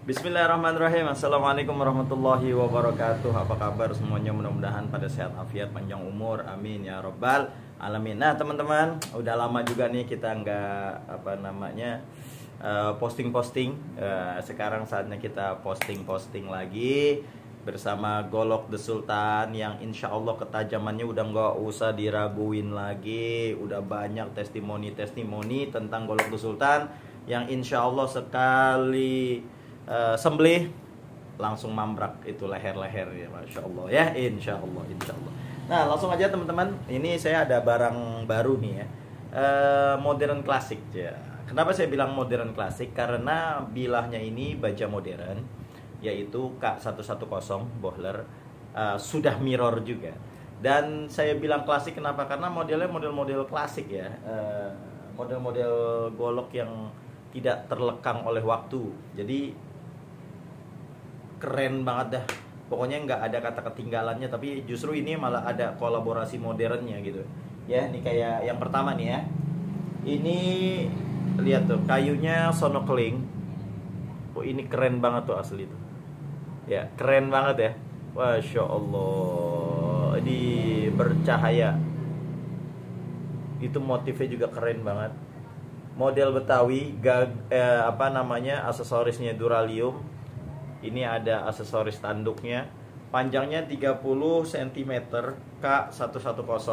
Bismillahirrahmanirrahim. Assalamualaikum warahmatullahi wabarakatuh. Apa kabar semuanya? Mudah-mudahan pada sehat afiat, panjang umur, amin ya robbal alamin. Nah teman-teman, udah lama juga nih kita nggak posting-posting. Sekarang saatnya kita posting-posting lagi bersama Golok The Sultan yang insya Allah ketajamannya udah nggak usah diraguin lagi. Udah banyak testimoni tentang Golok The Sultan yang insya Allah sekali sembelih langsung mambrak itu leher-leher ya, masya Allah ya, insya Allah. Nah langsung aja teman-teman, ini saya ada barang baru nih ya, modern klasik ya. Kenapa saya bilang modern klasik? Karena bilahnya ini baja modern, yaitu K110 Bohler, sudah mirror juga. Dan saya bilang klasik kenapa? Karena modelnya model-model klasik ya, model-model golok yang tidak terlekang oleh waktu. Jadi keren banget dah. Pokoknya nggak ada kata ketinggalannya, tapi justru ini malah ada kolaborasi modernnya gitu. Ya, ini kayak yang pertama nih ya. Ini lihat tuh, kayunya Sonokling. Oh, ini keren banget tuh asli tuh. Ya, keren banget ya. Masya Allah. Ini bercahaya. Itu motifnya juga keren banget. Model Betawi, aksesorisnya Duralium. Ini ada aksesoris tanduknya. Panjangnya 30 cm K110.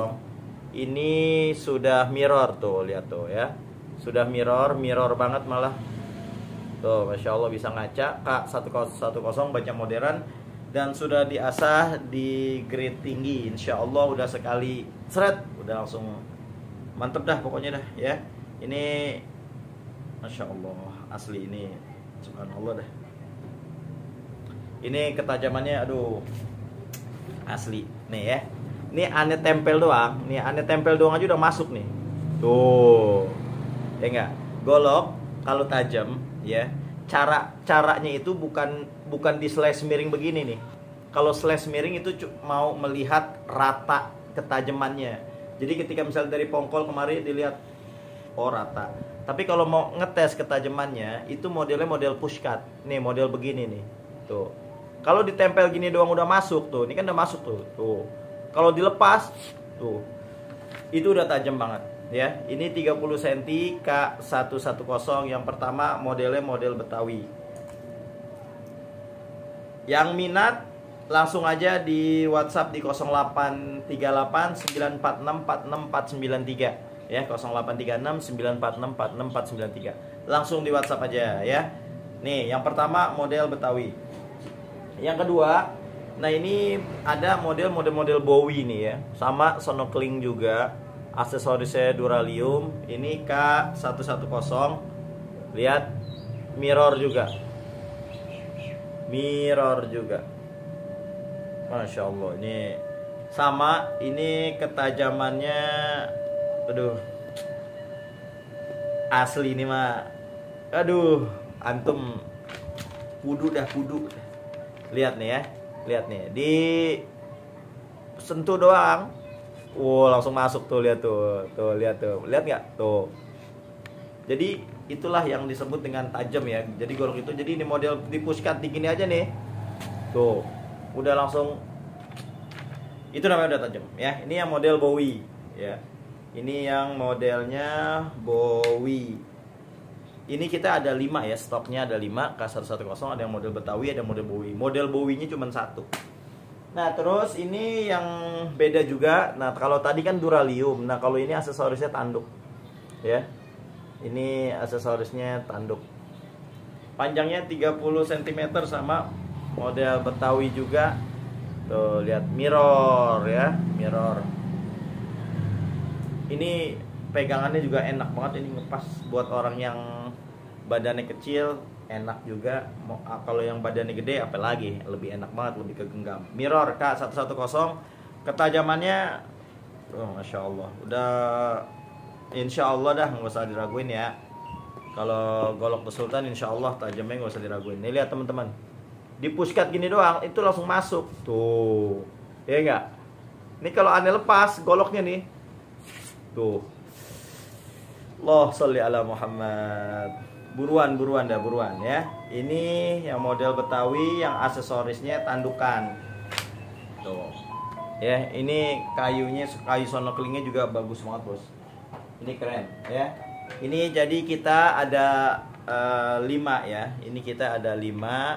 Ini sudah mirror tuh, lihat tuh ya. Sudah mirror banget malah. Tuh, Masya Allah bisa ngaca. K110 baja modern. Dan sudah diasah di grade tinggi. Insya Allah udah sekali seret, udah langsung mantep dah pokoknya dah ya. Ini Masya Allah, asli ini subhanallah dah. Ini ketajamannya aduh asli nih ya. Ini aneh tempel doang. Nih aneh tempel doang aja udah masuk nih. Tuh. Ya enggak? Golok kalau tajam ya, caranya itu bukan di slash miring begini nih. Kalau slash miring itu mau melihat rata ketajamannya. Jadi ketika misalnya dari pongkol kemari dilihat oh rata. Tapi kalau mau ngetes ketajamannya itu modelnya model push cut. Nih model begini nih. Tuh. Kalau ditempel gini doang udah masuk tuh. Ini kan udah masuk tuh. Tuh. Kalau dilepas tuh. Itu udah tajam banget ya. Ini 30 cm K110 yang pertama, modelnya model Betawi. Yang minat langsung aja di WhatsApp di 0838 946 46493 ya, 0836 946 46493. Langsung di WhatsApp aja ya. Nih, yang pertama model Betawi. Yang kedua, nah ini ada model Bowie nih ya. Sama Sonokling juga. Aksesorisnya Duralium. Ini K110. Lihat, mirror juga. Masya Allah, ini sama, ini ketajamannya aduh asli ini mah. Aduh, antum kudu. Lihat nih ya. Lihat nih, di sentuh doang. Langsung masuk tuh, lihat tuh. Tuh, lihat tuh. Lihat nggak? Tuh. Jadi itulah yang disebut dengan tajam ya. Jadi golok itu, jadi ini model di push cut gini aja nih. Tuh. Udah langsung, itu namanya udah tajam ya. Ini yang model Bowie ya. Ini yang modelnya Bowie. Ini kita ada 5 ya, stoknya ada 5 K110, ada yang model Betawi, ada model Bowie. Model Bowie-nya cuma 1. Nah, terus ini yang beda juga. Nah, kalau tadi kan Duralium. Nah, kalau ini aksesorisnya tanduk. Ya. Ini aksesorisnya tanduk. Panjangnya 30 cm sama model Betawi juga. Tuh, lihat mirror ya, mirror. Ini pegangannya juga enak banget, ini ngepas buat orang yang badannya kecil, enak juga. Kalau yang badannya gede apalagi lebih enak banget, lebih kegenggam. Mirror K110, ketajamannya Masya Allah, udah insya Allah dah nggak usah diraguin ya. Kalau Golok The Sultan insya Allah tajamnya nggak usah diraguin. Nih lihat teman-teman, di push cut gini doang itu langsung masuk tuh, ya enggak? Ini kalau aneh lepas goloknya nih tuh. Allah sholli ala Muhammad. Buruan dah, buruan ya. Ini yang model Betawi, yang aksesorisnya tandukan. Tuh. Ya, ini kayu sonoklingnya juga bagus banget, Bos. Ini keren ya. Ini jadi kita ada 5 ya. Ini kita ada 5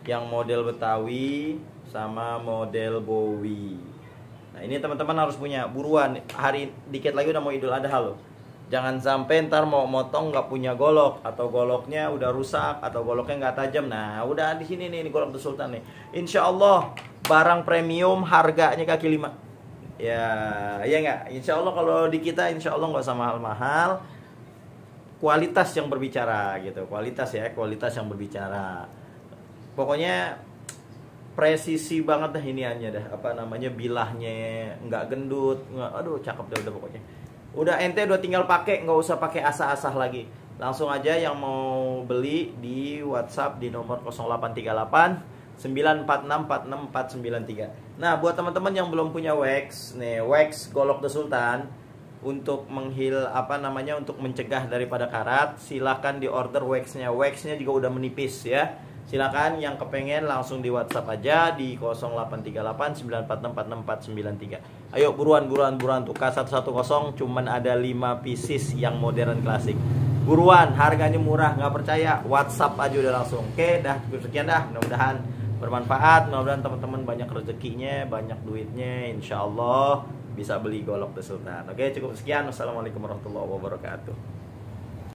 yang model Betawi sama model Bowie. Nah, ini teman-teman harus punya, buruan. Hari dikit lagi udah mau Idul Adha loh. Jangan sampai ntar mau motong nggak punya golok, atau goloknya udah rusak, atau goloknya nggak tajam. Nah, udah di sini nih, ini golok The Sultan nih. Insya Allah barang premium, harganya kaki 5. Ya, ya nggak. Insya Allah kalau di kita, insya Allah nggak usah mahal-mahal. Kualitas yang berbicara gitu, kualitas ya, kualitas yang berbicara. Pokoknya presisi banget dah iniannya dah, apa namanya, bilahnya nggak gendut, nggak, aduh cakep dah udah pokoknya. Udah ente udah tinggal pakai, nggak usah pakai asah-asah lagi. Langsung aja yang mau beli di WhatsApp di nomor 0838 946 46493. Nah, buat teman-teman yang belum punya wax, nih wax golok The Sultan untuk untuk mencegah daripada karat, silahkan di order waxnya. Waxnya juga udah menipis ya. Silakan yang kepengen langsung di WhatsApp aja di 0838 946 46493. Ayo buruan tuh K110 cuman ada 5 pieces yang modern klasik. Buruan, harganya murah, nggak percaya WhatsApp aja udah langsung. Oke, dah sekian dah. Mudah-mudahan bermanfaat, mudah-mudahan teman-teman banyak rezekinya, banyak duitnya, insya Allah bisa beli golok The Sultan. Oke, cukup sekian. Wassalamualaikum warahmatullahi wabarakatuh.